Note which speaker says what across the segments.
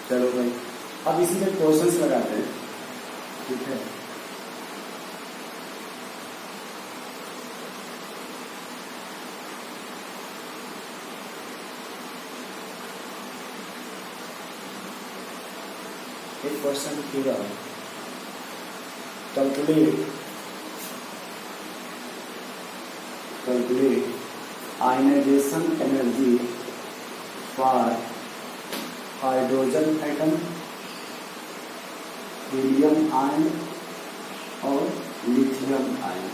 Speaker 1: चलो भाई, अब इसी में क्वेश्चंस लगाते हैं, ठीक है। एक क्वेश्चन पूरा calculate ionization energy for hydrogen atom, helium ion और लिथियम आयन।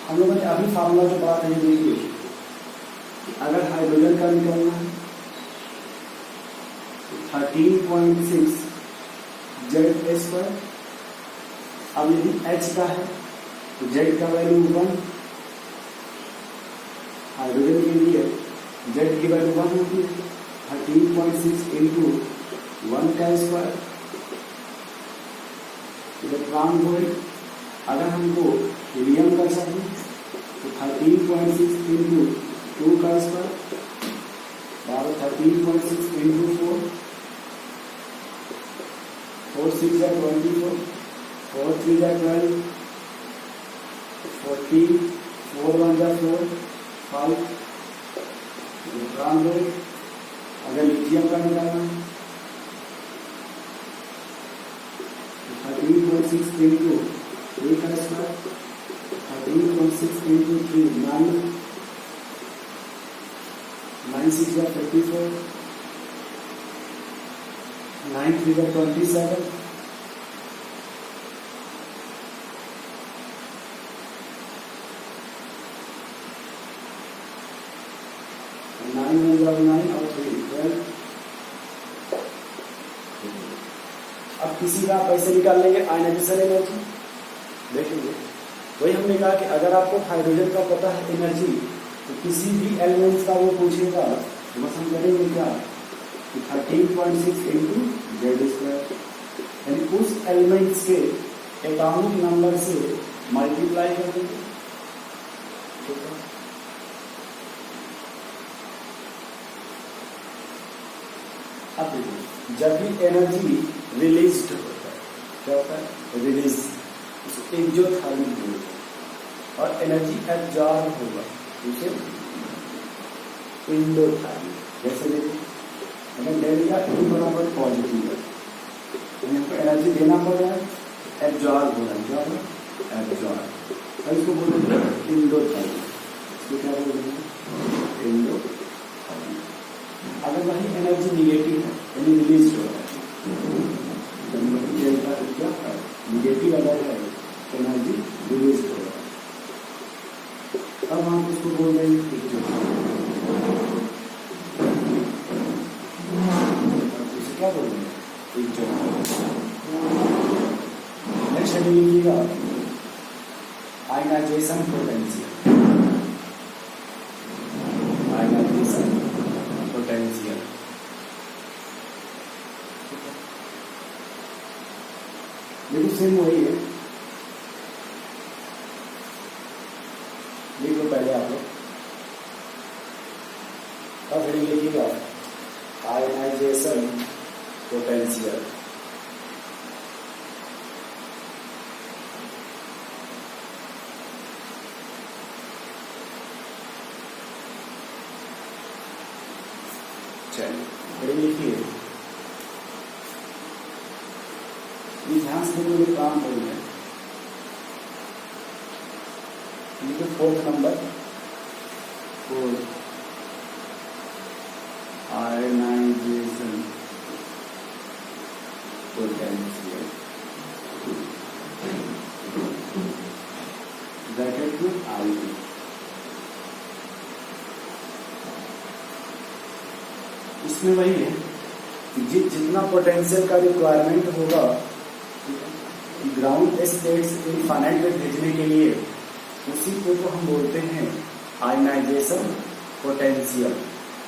Speaker 1: हम लोगों ने अभी फार्मूला जो पढ़ा था ये देखिए, अगर हाइड्रोजन का निकलना है 13.6 Z²। अब यदि H का है तो Z का वैल्यू 1, हाइड्रोजन के लिए Z की वैल्यू 1 होती है, 13.6 इंटू 1 का स्क्वायर। इलेक्ट्रॉन वोल्ट अगर हमको हीलियम का चाहिए तो 13.6 इंटू 2 का स्क्वायर, 13.6 इंटू 4, 4 6 जा 24, 4 3 जा 12, 14, 4 1 जा 4, 5। इलेक्ट्रॉन वोल्ट अगर लिथियम का निकालना है 13.6 इंटू 3 का स्क्वायर, 13.6 इंटू 3 9, 9 6 जा 54, 9 3 जा 27, 9 1 जा 9 और 3 12। अब किसी का पैसे निकाल लेंगे आयनाइजेशन एनर्जी, देखेंगे। वही हमने कहा कि अगर आपको हाइड्रोजन का पता है एनर्जी, तो किसी भी एलिमेंट्स का वो पूछेगा तो बस हम करेंगे क्या, 13.6 इंटू Z², यानी उस एलिमेंट्स के एटॉमिक नंबर से मल्टीप्लाई कर देंगे, ठीक है। अब देखिए, जब भी एनर्जी रिलीज होता है, क्या होता है, रिलीज, एक्सोथर्मिक बोलते हैं, और एनर्जी एब्जॉर्ब होगा उसे एंडोथर्मिक। जैसे देखिए, अगर ले लिया E बराबर पॉजिटिव है तो हमको एनर्जी देना पड़ रहा है, एब्जॉर्ब हो रहा है, क्या होगा, एब्जॉर्ब, और इसको बोलेंगे एंडोथर्मिक। इसको क्या बोलेंगे, एंडोथर्मिक। अगर वही एनर्जी निगेटिव है यानी रिलीज हो रहा है, क्या है, निगेटिव अगर है एनर्जी रिलीज हो रहा है, तब हम उसको बोल रहे हैं इसे क्या बोल रहे हैं, नेक्स्ट लिखिएगा आयनाइजेशन पोटेंशियल, आयनाइजेशन पोटेंशियल। ये तो सेम वही है, लिख लो पहले आप लोग, अब फिर लिखिएगा आयनाइजेशन पोटेंशियल। चलिए फिर लिखिए, ध्यान से मुझे काम हो गया, लिखो 4th number, 4 ionization potential, bracket में आई। इसमें वही है कि जितना पोटेंशियल का रिक्वायरमेंट होगा ग्राउंड स्टेट से इनफाइनाइट में भेजने के लिए, उसी को तो हम बोलते हैं आयनाइजेशन पोटेंशियल,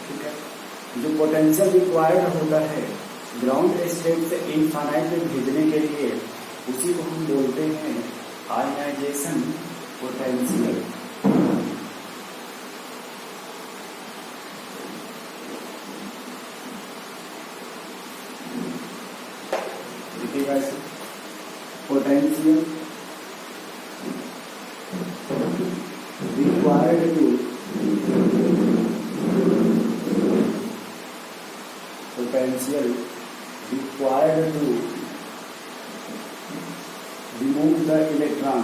Speaker 1: ठीक है। जो पोटेंशियल रिक्वायर्ड होता है ग्राउंड स्टेट से इनफाइनाइट में भेजने के लिए, उसी को हम बोलते हैं आयनाइजेशन पोटेंशियल। लिखिएगा इसे, potential required to potential required to remove the electron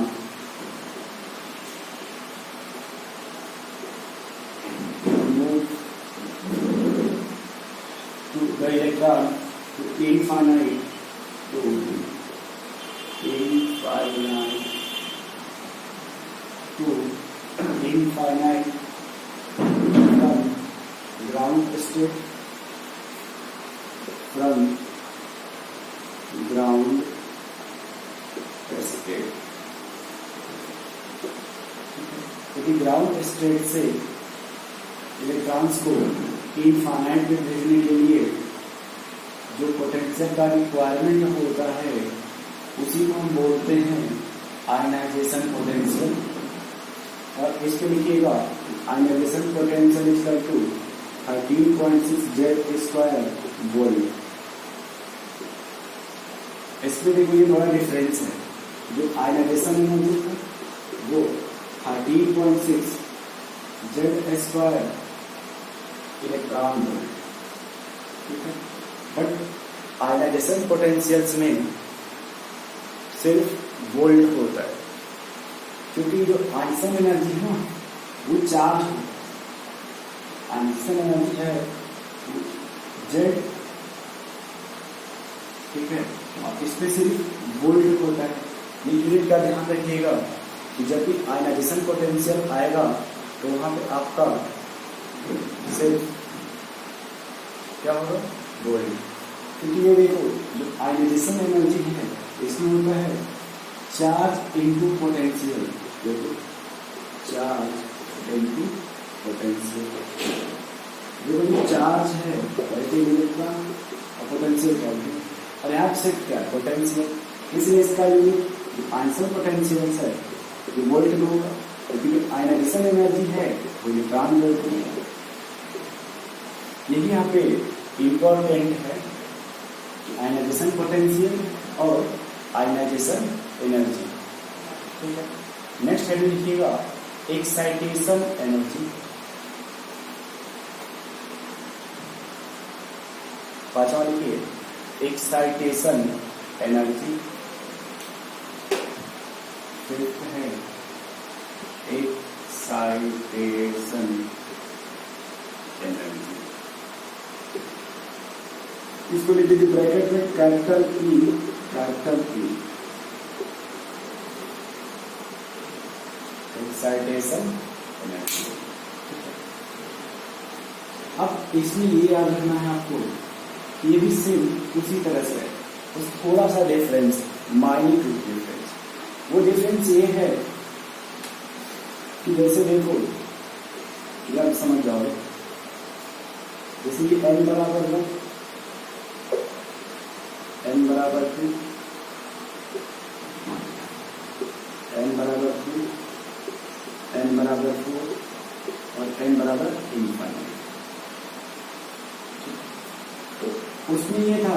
Speaker 1: to infinite from ground state यदि ग्राउंड स्टेट से इलेक्ट्रॉन्स को इनफाइनाइट में भेजने के लिए जो पोटेंशियल का रिक्वायरमेंट होता है उसी को हम बोलते हैं आयनाइजेशन पोटेंशियल। और इसको लिखिएगा ionization potential equal to 13.6 Z² volt. इसमें देखो ये बड़ा डिफरेंस है, जो आयनाइजेशन एनर्जी है वो 13.6 Z² इलेक्ट्रॉन वोल्ट, ठीक है। बट आयनाइजेशन पोटेंशियल्स में सिर्फ वोल्ट होता है, क्योंकि जो आयनिसन एनर्जी है वो चार्ज है। आयनिसन एनर्जी है जेड, ठीक है, और इसमें सिर्फ वोल्ट होता है। ये यूनिट का ध्यान रखिएगा कि जब भी आयनाइजेशन पोटेंशियल आएगा तो वहां पे आपका सिर्फ क्या होगा, वोल्ट। क्योंकि ये देखो जो आयनाइजेशन एनर्जी है इसमें होता है चार्ज इनटू पोटेंशियल, देखो चार्ज इनटू पोटेंशियल। जो चार्ज है वैसे इलेक्ट्रॉन और पोटेंशियल क्या है, और यहाँ से क्या पोटेंशियल, इसलिए इसका यूनिट आंसर पोटेंशियल है जो वोल्ट में होगा, क्योंकि आयनाइजेशन एनर्जी है वो इलेक्ट्रॉन वोल्ट में है। यही यहाँ पे इम्पोर्टेंट है, आयनाइजेशन पोटेंशियल और आयनाइजेशन एनर्जी, ठीक है। नेक्स्ट हेडिंग लिखिएगा एक्साइटेशन एनर्जी। पांचवा लिखिए एक्साइटेशन एनर्जी। फिफ्थ है एक्साइटेशन एनर्जी। इसको लिख दीजिए ब्रैकेट में capital E, capital E, excitation energy. अब इसमें ये याद रखना है आपको, ये भी सेम उसी तरह से है, बस थोड़ा सा डिफरेंस, माइन्यूट डिफरेंस। वो डिफरेंस ये है कि जैसे देखो ये आप समझ जाओगे, जैसे कि n बराबर है, n बराबर 2, n बराबर 2, n बराबर 4 और n बराबर इनफाइनाइट। तो उसमें ये था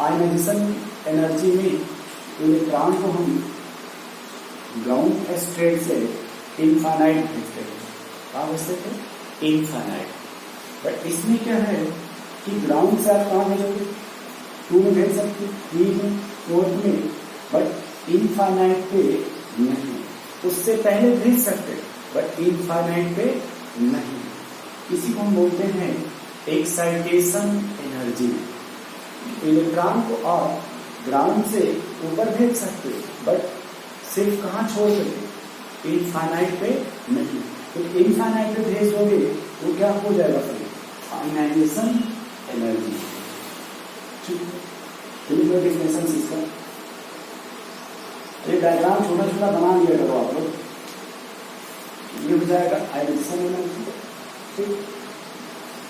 Speaker 1: आयनाइजेशन एनर्जी में इलेक्ट्रॉन को हम ग्राउंड स्टेट से इनफाइनाइट भेजते हैं, क्या भेजते थे, इनफाइनाइट। बट इसमें क्या है कि ग्राउंड से आप कहाँ भेजोगे, 2 में भेज सकते, 3 में, 4 में, बट इनफाइनाइट पे नहीं। उससे पहले भेज सकते बट इनफाइनाइट पे नहीं। इसी को हम बोलते हैं एक्साइटेशन एनर्जी। इलेक्ट्रॉन को आप ग्राउंड से ऊपर भेज सकते बट सिर्फ कहाँ छोड़ सकते, इनफाइनाइट पे नहीं। तो इनफाइनाइट पे भेज दोगे तो क्या हो जाएगा, फिर आयनाइजेशन एनर्जी। ठीक है, डेफिनेशन इसका ये डायग्राम छोटा छोटा बना लिया करो आप लोग, ये हो जाएगा आयनाइजेशन एनर्जी, ठीक।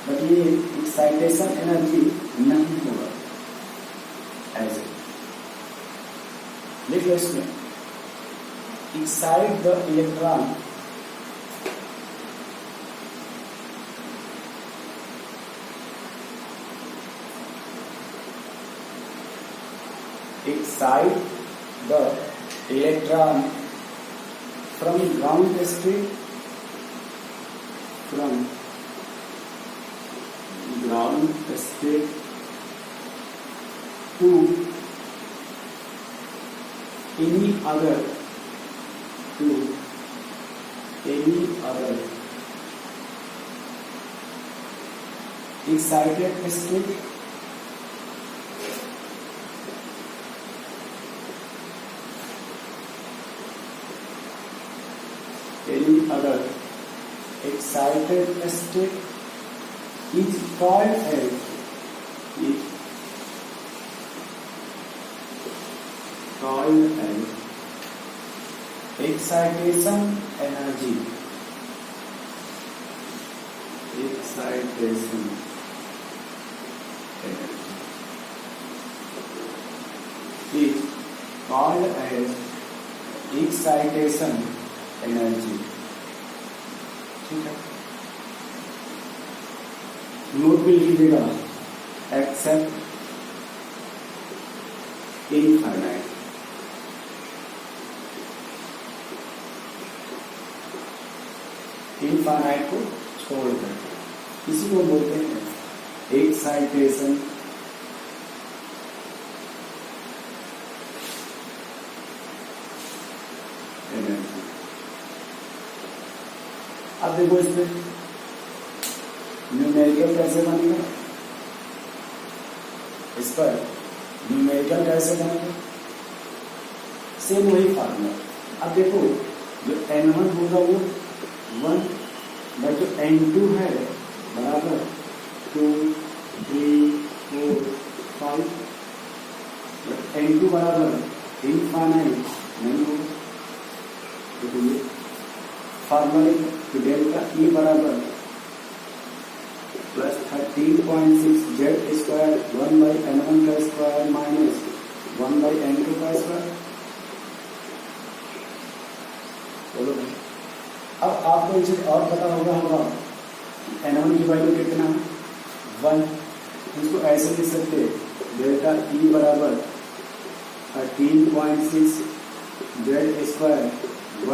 Speaker 1: बट ये एक्साइटेशन एनर्जी नहीं होगा, ऐसे लिख लो इसमें excite the electron excite the electron from ground state to any other excited state is called as excitation energy. Is called as excitation energy. ठीक है, नोट भी लीजिएगा, एक्सेप्ट इनफाइनाइट। इनफाइनाइट को छोड़कर इसी को बोलते हैं एक्साइटेशन एनर्जी। अब देखो इसमें न्यूमेरिकल कैसे बनेगा, इस पर न्यूमेरिकल कैसे बनेगा, सेम वही फार्मूला। अब देखो जो N1 होगा वो 1 बाई जो N2 है बराबर 2 3 4 5, N2 बराबर इनफाइनाइट नहीं होगा। देखो ये फार्मूला तो डेल्टा E बराबर plus 13.6 Z square 1 by N1 का स्क्वायर माइनस 1 बाई N2 का स्क्वायर। बोलो भाई, अब आपको एक चीज और पता होगा N1 की वैल्यू कितना है 1, इसको ऐसे लिख सकते डेल्टा E बराबर 13.6 Z square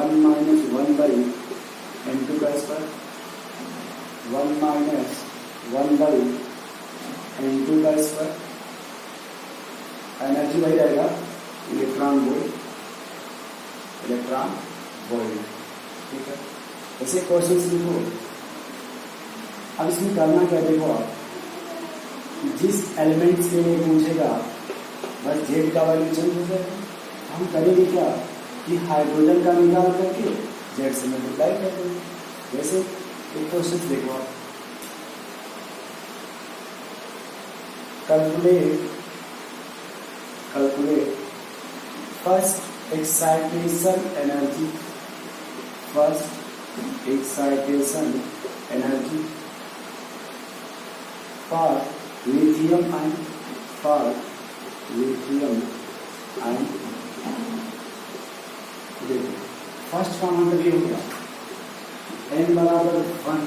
Speaker 1: 1 minus 1 by N2 का स्क्वायर 1 माइनस 1 बाई N2 का स्क्वायर। एनर्जी वही रहेगा इलेक्ट्रॉन वोल्ट। ठीक है, ऐसे क्वेश्चन लिखो। अब इसमें करना क्या, देखो आप जिस एलिमेंट्स के लिए पूछेगा बस जेड का वैल्यू चेंज हो जाएगा। हम करेंगे क्या कि हाइड्रोजन का निकाल करके जेड से मल्टीप्लाई कर देंगे। जैसे एक क्वेश्चन देखो आप, calculate first excitation energy for lithium ion. देखो फर्स्ट फॉर्म हम ये हो गया n बराबर 1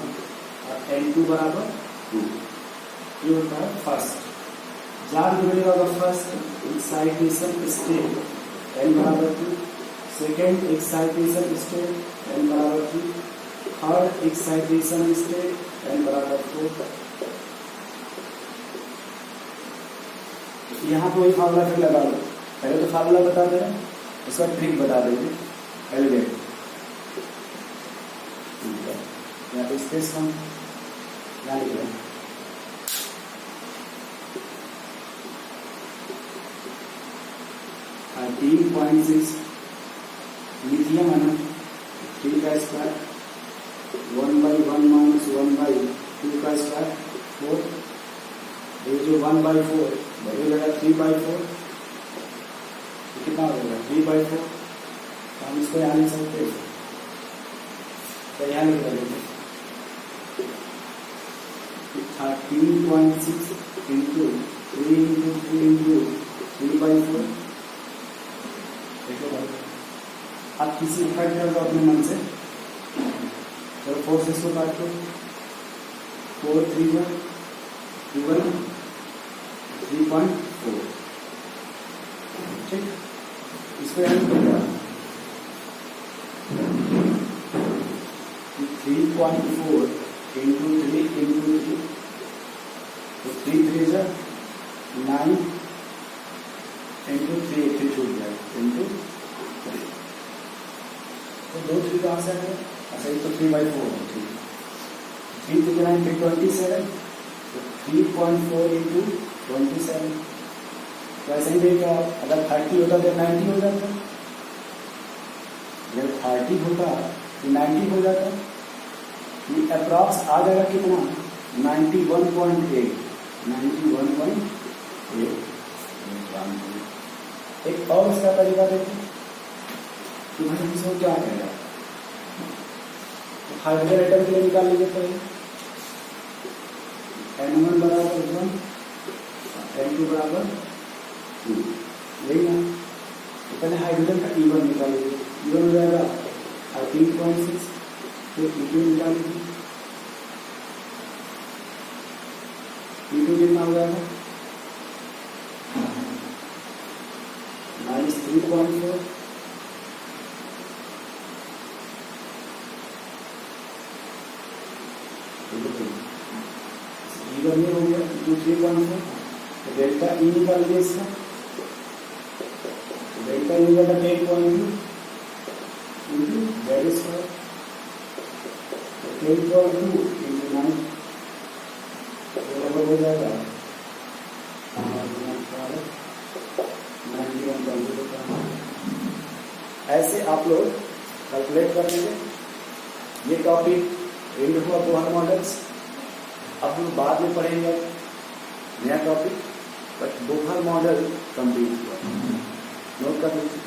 Speaker 1: और n2 बराबर 2, ये होता है फर्स्ट। जान मिलेगा फर्स्ट एक्साइटेशन स्टेट n बराबर 2, सेकेंड एक्साइटेशन स्टेट n बराबर 3, थर्ड एक्साइटेशन स्टेट n बराबर 4। यहाँ पे वही फार्मूला फिर लगा लो। पहले तो फार्मूला बता दे रहे हैं, इसका ट्रिक बता देंगे। एलिवेट यहाँ पे स्पेस कम यहाँ लिख रहे हैं 13.6 लिथियम है ना, 3 का स्क्वायर 1 बाई 1 माइनस 1 बाई 2 का स्क्वायर 4। ये जो 1 बाई 4 वही लगा 3 बाई 4, कितना हो जाएगा 3 बाई 4। हम इसको यहाँ लिख सकते हैं, तो यहाँ लिख देंगे 13.6 इंटू 3 इंटू 3 इंटू 3 बाई 4। देखो भाई, आप किसी इफेक्ट कर दो अपने मन से, तो 4 से इसको काट दो, 4 3 1 3.4। इसको हम किया 3.4 into 3 into 3, तो 3 3 जा 9 into 3 एक छूट जाए into 3, तो 2 3 कहाँ से आएगा? अच्छा ये तो 3/4 है, ठीक है। 3 3 9 327, तो 3.4 into 27, तो ऐसे ही देखा अगर 30 होता तो 90 हो जाता, अगर 30 होता तो 90 हो जाता, ये अप्रॉक्स आ जाएगा कितना 91.8, 91.8। एक और इसका तरीका देखो कि भाई इसको क्या कहेगा, तो हाइड्रोजन एटम के लिए निकाल लीजिए पहले N1 बराबर 1, N2 बराबर 2, यही ना। तो पहले हाइड्रोजन का E1 निकाल लीजिए, E1 हो जाएगा 13.6, फिर E2 निकाल लीजिए, E2 कितना हो जाएगा -3.4, E1 में हो गया E2 3.4, तो डेल्टा E निकाल लीजिए इसका, डेल्टा E निकाला 10.2 into Z square, 10.2 into 9 बराबर हो जाएगा 91.0। ऐसे आप लोग कैलकुलेट कर लेंगे। ये टॉपिक एंड हुआ बोहर मॉडल्स। अब हम बाद में पढ़ेंगे नया topic, but Bohr model complete हुआ, नोट कर लीजिए।